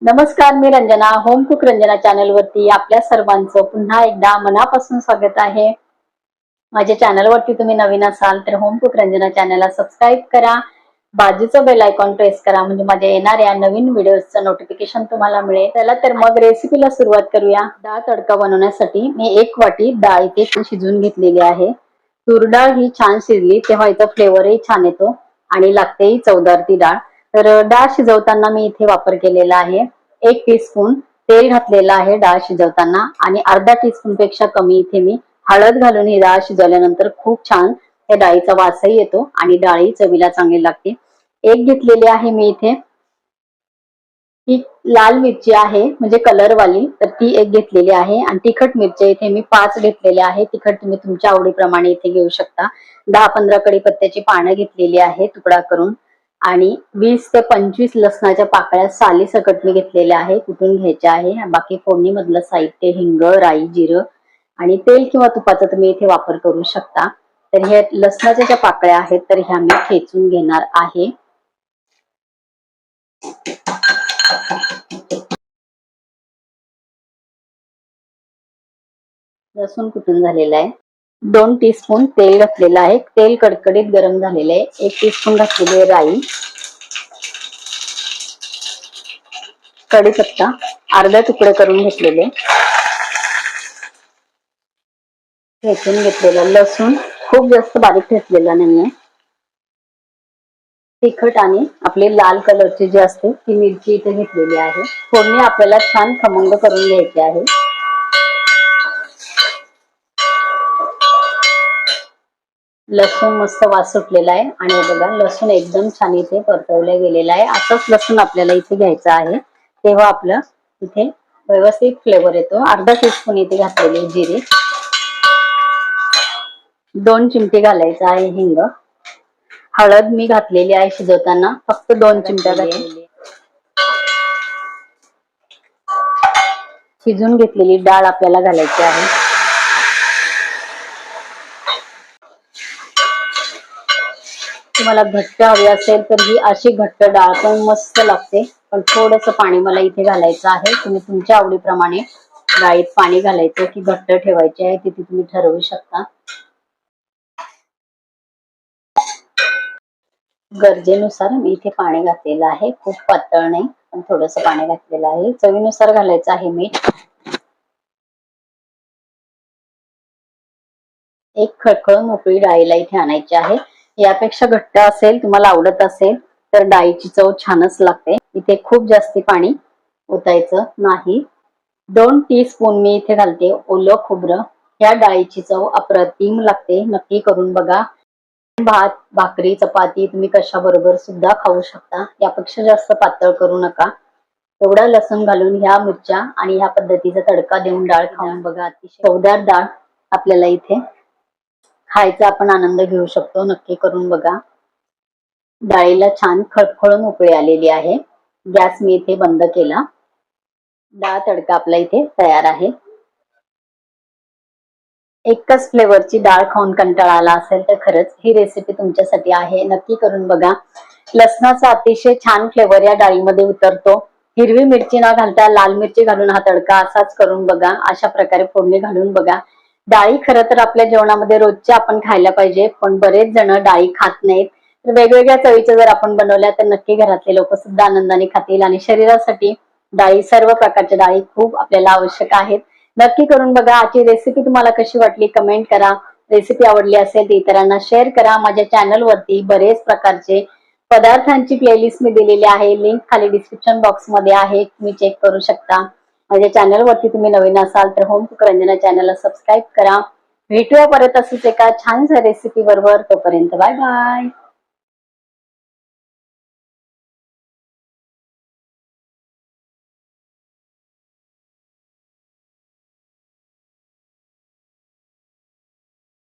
नमस्कार, मी Ranjana. Home cook Ranjana channel वरती आपल्या सर्वांचं पुन्हा एकदा मनापासून स्वागत आहे. माझ्या चॅनल वरती तुम्ही नवीन असाल तर होम कुक रंजना चॅनलला सबस्क्राईब करा, बाजूचं बेल आयकॉन प्रेस करा, म्हणजे माझ्या येणाऱ्या नवीन व्हिडिओचं नोटिफिकेशन तुम्हाला मिळेल. चला तर मग रेसिपीला सुरुवात करूया. डाळ तडका बनवण्यासाठी मी 1 वाटी डाळ इथे शिजवून घेतलेली आहे. तूर डाळ ही छान शिजली तेव्हा याचा फ्लेवरही छान येतो आणि लागतेही चवदार ती डाळ. तर डाळ शिजवताना मी इथे वापर केलेला आहे 1 टीस्पून तेल घातलेलं आहे डाळ शिजवताना, आणि अर्धा टीस्पून पेक्षा कमी इथे मी हळद घालून ही डाळ शिजवल्यानंतर खूप छान या डाळीचा वासही येतो आणि डाळी चवीला चांगली लागते. एक घेतलेली आहे मी इथे ही लाल मिरची आहे, म्हणजे कलर वाली, तर ती एक घेतलेली आहे. आणि तिखट मिरची इथे मी 5 घेतलेल्या आहे. तिखट तुम्ही तुमच्या आवडीप्रमाणे इथे घेऊ शकता. 10-15 कढीपत्त्याची पानं घेतलेली आहे तुकडा करून, आणि 20 ते 25 लसणाच्या पाकळ्या साली सकट मी घेतलेल्या आहे, कुटून घ्यायच्या आहे. बाकी फोडणीमधलं साहित्य हिंग, राई, जिरं आणि तेल किंवा तुपाचा तुम्ही इथे वापर करू शकता. तर हे लसणाच्या ज्या पाकळ्या आहेत तर ह्या मी ठेचून घेणार आहे. लसूण कुटून झालेला आहे. 2 टीस्पून तेल घातलेलं आहे. तेल कडकडीत गरम झालेलं आहे. 1 टीस्पून घातलेली आहे राई, कढीपत्ता अर्धा तुकडे करून घेतलेले, ठेचून घेतलेला लसूण खूप जास्त बारीक ठेचलेला नाहीये. तिखट आणि आपले लाल कलरची जी असते ती मिरची इथे घेतलेली आहे. फोडणी आपल्याला छान खमंग करून घ्यायची आहे. लसूण मस्त वास सुटलेला आहे आणि बघा लसूण एकदम छान इथे परतवला गेलेला आहे. असंच लसूण आपल्याला इथे घ्यायचं आहे, तेव्हा आपलं इथे व्यवस्थित फ्लेवर येतो. अर्धा टीस्पून इथे घातलेले जिरे, 2 चिमटे घालायचं आहे हिंग, हळद मी घातलेली आहे शिजवताना फक्त 2 चिमट्या घातलेली. शिजून घेतलेली डाळ आपल्याला घालायची आहे. तुम्हाला घट्ट हवी असेल तर ही अशी घट्ट डाळ पण मस्त लागते, पण थोडंसं पाणी मला इथे घालायचं आहे. तुम्ही तुमच्या आवडीप्रमाणे डाळीत पाणी घालायचं की घट्ट ठेवायचे आहे तिथे तुम्ही ठरवू शकता. गरजेनुसार मी इथे पाणी घातलेलं आहे, खूप पातळ नाही पण थोडंसं पाणी घातलेलं आहे. चवीनुसार घालायचं आहे मीठ. एक खळखळ मोकळी डाळीला इथे आणायची आहे. यापेक्षा घट्ट असेल, तुम्हाला आवडत असेल तर डाळीची चव छानच लागते. इथे खूप जास्ती पाणी ओतायचं नाही. 2 टीस्पून मी इथे घालते ओलं खोबरं. या डाळीची चव अप्रतिम लागते, नक्की करून बघा. भात, भाकरी, चपाती तुम्ही कशा बरोबर सुद्धा खाऊ शकता. यापेक्षा जास्त पातळ करू नका. एवढा लसूण घालून ह्या मिरच्या आणि ह्या पद्धतीचा तडका देऊन डाळ खाऊन बघा. अतिशय चवदार डाळ आपल्याला इथे खायचा आपण आनंद घेऊ शकतो. नक्की करून बघा. डाळीला छान खळखळून उकळी आलेली आहे. गॅस मी इथे बंद केला. डाळ तडका आपला इथे तयार आहे. एकच फ्लेवरची डाळ खाऊन कंटाळा आला असेल तर खरंच ही रेसिपी तुमच्यासाठी आहे, नक्की करून बघा. लसणाचा अतिशय छान फ्लेवर या डाळीमध्ये उतरतो. हिरवी मिरची न घालता लाल मिरची घालून हा तडका असाच करून बघा. अशा प्रकारे फोडणी घालून बघा. डाळी खरं तर आपल्या जेवणामध्ये रोजच्या आपण खायला पाहिजे, पण बरेच जण डाळी खात नाहीत. तर वेगवेगळ्या चवीच्या जर आपण बनवल्या तर नक्की घरातले लोक सुद्धा आनंदाने खातील. आणि शरीरासाठी डाळी, सर्व प्रकारच्या डाळी खूप आपल्याला आवश्यक आहेत. नक्की करून बघा. आजची रेसिपी तुम्हाला कशी वाटली कमेंट करा. रेसिपी आवडली असेल तर इतरांना शेअर करा. माझ्या चॅनल वरती बरेच प्रकारचे पदार्थांची प्लेलिस्ट मी दिलेली आहे, लिंक खाली डिस्क्रिप्शन बॉक्स मध्ये आहे, तुम्ही चेक करू शकता. माझ्या चॅनल वरती तुम्ही नवीन असाल तर होम कुक रंजना चॅनलला सबस्क्राईब करा. भेटूया परत असंच एका छानशा रेसिपी बरोबर. तोपर्यंत बाय बाय.